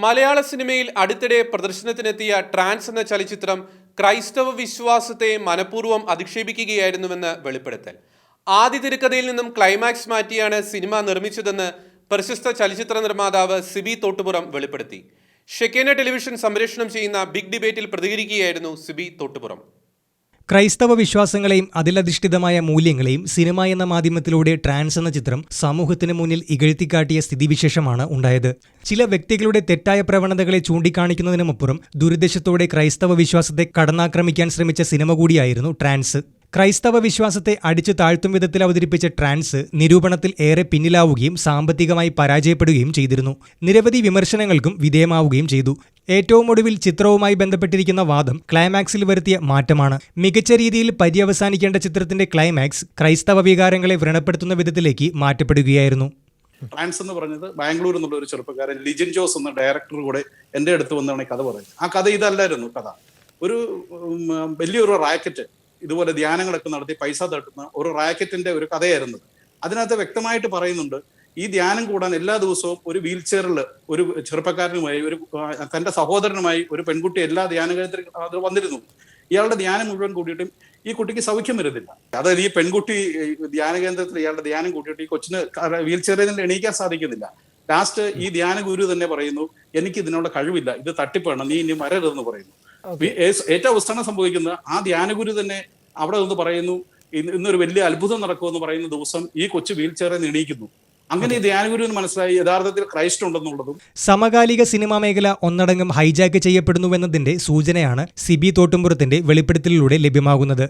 മലയാള സിനിമയിൽ അടുത്തിടെ പ്രദർശനത്തിനെത്തിയ ട്രാൻസ് എന്ന ചലച്ചിത്രം ക്രൈസ്തവ വിശ്വാസത്തെ മനഃപൂർവ്വം അധിക്ഷേപിക്കുകയായിരുന്നുവെന്ന് വെളിപ്പെടുത്തൽ. ആദ്യ തിരക്കഥയിൽ നിന്നും ക്ലൈമാക്സ് മാറ്റിയാണ് സിനിമ നിർമ്മിച്ചതെന്ന് പ്രശസ്ത ചലച്ചിത്ര നിർമ്മാതാവ് സിബി തോട്ടുപുറം വെളിപ്പെടുത്തി. ഷെക്കേന ടെലിവിഷൻ സംപ്രേഷണം ചെയ്യുന്ന ബിഗ് ഡിബേറ്റിൽ പ്രതികരിക്കുകയായിരുന്നു സിബി തോട്ടുപുറം. ക്രൈസ്തവ വിശ്വാസങ്ങളെയും അതിലധിഷ്ഠിതമായ മൂല്യങ്ങളെയും സിനിമ എന്ന മാധ്യമത്തിലൂടെ ട്രാൻസ് എന്ന ചിത്രം സമൂഹത്തിന് മുന്നിൽ ഇകഴ്ത്തിക്കാട്ടിയ സ്ഥിതിവിശേഷമാണ് ഉണ്ടായത്. ചില വ്യക്തികളുടെ തെറ്റായ പ്രവണതകളെ ചൂണ്ടിക്കാണിക്കുന്നതിനുമപ്പുറം ദുരുദ്ദേശത്തോടെ ക്രൈസ്തവ വിശ്വാസത്തെ കടന്നാക്രമിക്കാൻ ശ്രമിച്ച സിനിമ കൂടിയായിരുന്നു ട്രാൻസ്. ക്രൈസ്തവ വിശ്വാസത്തെ അടിച്ചു താഴ്ത്തും വിധത്തിൽ അവതരിപ്പിച്ച ട്രാൻസ് നിരൂപണത്തിൽ ഏറെ പിന്നിലാവുകയും സാമ്പത്തികമായി പരാജയപ്പെടുകയും ചെയ്തിരുന്നു. നിരവധി വിമർശനങ്ങൾക്കും വിധേയമാവുകയും ചെയ്തു. ഏറ്റവും ഒടുവിൽ ചിത്രവുമായി ബന്ധപ്പെട്ടിരിക്കുന്ന വാദം ക്ലൈമാക്സിൽ വരുത്തിയ മാറ്റമാണ്. മികച്ച രീതിയിൽ പര്യവസാനിക്കേണ്ട ചിത്രത്തിന്റെ ക്ലൈമാക്സ് ക്രൈസ്തവ വികാരങ്ങളെ വ്രണപ്പെടുത്തുന്ന വിധത്തിലേക്ക് മാറ്റപ്പെടുകയായിരുന്നു. ട്രാൻസ് എന്ന് പറഞ്ഞത് ബാംഗ്ലൂർ എന്നുള്ള ഒരു ചെറുപ്പക്കാരൻ ലിജിൻ ജോസ് എന്ന ഡയറക്ടർ കൂടെ എൻ്റെ അടുത്ത് വന്നാണ് കഥ പറയുന്നത്. ആ കഥ ഇതല്ലായിരുന്നു. കഥ ഒരു വലിയൊരു റാക്കറ്റ് ഇതുപോലെ ധ്യാനങ്ങളൊക്കെ നടത്തി പൈസ തട്ടുന്ന ഒരു റാക്കറ്റിന്റെ ഒരു കഥയായിരുന്നു. അതിനകത്ത് വ്യക്തമായിട്ട് പറയുന്നുണ്ട്, ഈ ധ്യാനം കൂടാൻ എല്ലാ ദിവസവും ഒരു വീൽ ചെയറിൽ ഒരു ചെറുപ്പക്കാരനുമായി തന്റെ സഹോദരനുമായി ഒരു പെൺകുട്ടി എല്ലാ ധ്യാനകേന്ദ്രത്തിൽ അത് വന്നിരുന്നു. ഇയാളുടെ ധ്യാനം മുഴുവൻ കൂട്ടിയിട്ടും ഈ കുട്ടിക്ക് സൗഖ്യം വരുന്നില്ല. അതായത് ഈ പെൺകുട്ടി ധ്യാനകേന്ദ്രത്തിൽ ഇയാളുടെ ധ്യാനം കൂട്ടിയിട്ട് ഈ കൊച്ചിന് വീൽ ചെയറിൽ നിന്ന് എണീക്കാൻ സാധിക്കുന്നില്ല. ലാസ്റ്റ് ഈ ധ്യാന ഗുരു തന്നെ പറയുന്നു, എനിക്ക് ഇതിനുള്ള കഴിവില്ല, ഇത് തട്ടിപ്പാണ്, നീ ഇനി വരരുതെന്ന് പറയുന്നു. ഏറ്റവും അവസാനം സംഭവിക്കുന്നത് ആ ധ്യാനഗുരു തന്നെ അവിടെ നിന്ന് പറയുന്നു, ഇന്നൊരു വലിയ അത്ഭുതം നടക്കുമെന്ന് പറയുന്ന ദിവസം ഈ കൊച്ചു വീൽ ചെയറിൽ എണീക്കുന്നു. അങ്ങനെ ഈ ധ്യാനഗുരുവിന് മനസ്സിലായി യഥാർത്ഥത്തിൽ ക്രൈസ്റ്റ് ഉണ്ടെന്നുള്ളതും. സമകാലിക സിനിമാ മേഖല ഒന്നടങ്കം ഹൈജാക്ക് ചെയ്യപ്പെടുന്നുവെന്നതിന്റെ സൂചനയാണ് സിബി തോട്ടുംപുറത്തിന്റെ വെളിപ്പെടുത്തലിലൂടെ ലഭ്യമാകുന്നത്.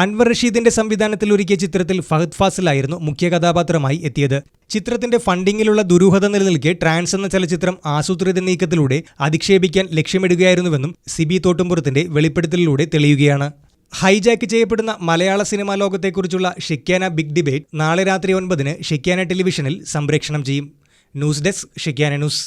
അൻവർ റഷീദിന്റെ സംവിധാനത്തിൽ ഒരുക്കിയ ചിത്രത്തിൽ ഫഹദ് ഫാസിലായിരുന്നു മുഖ്യ കഥാപാത്രമായി എത്തിയത്. ചിത്രത്തിന്റെ ഫണ്ടിങ്ങിലുള്ള ദുരൂഹത നിലനിൽക്കെ ട്രാൻസ് എന്ന ചലച്ചിത്രം ആസൂത്രിത നീക്കത്തിലൂടെ അധിക്ഷേപിക്കാൻ ലക്ഷ്യമിടുകയായിരുന്നുവെന്നും സിബി തോട്ടുംപുറത്തിന്റെ വെളിപ്പെടുത്തലിലൂടെ തെളിയുകയാണ്. ഹൈജാക്ക് ചെയ്യപ്പെടുന്ന മലയാള സിനിമാ ലോകത്തെക്കുറിച്ചുള്ള ഷെക്കേന ബിഗ് ഡിബേറ്റ് നാളെ രാത്രി 9 ഷെക്കേന ടെലിവിഷനിൽ സംപ്രേഷണം ചെയ്യും. News desk, Shekinah news.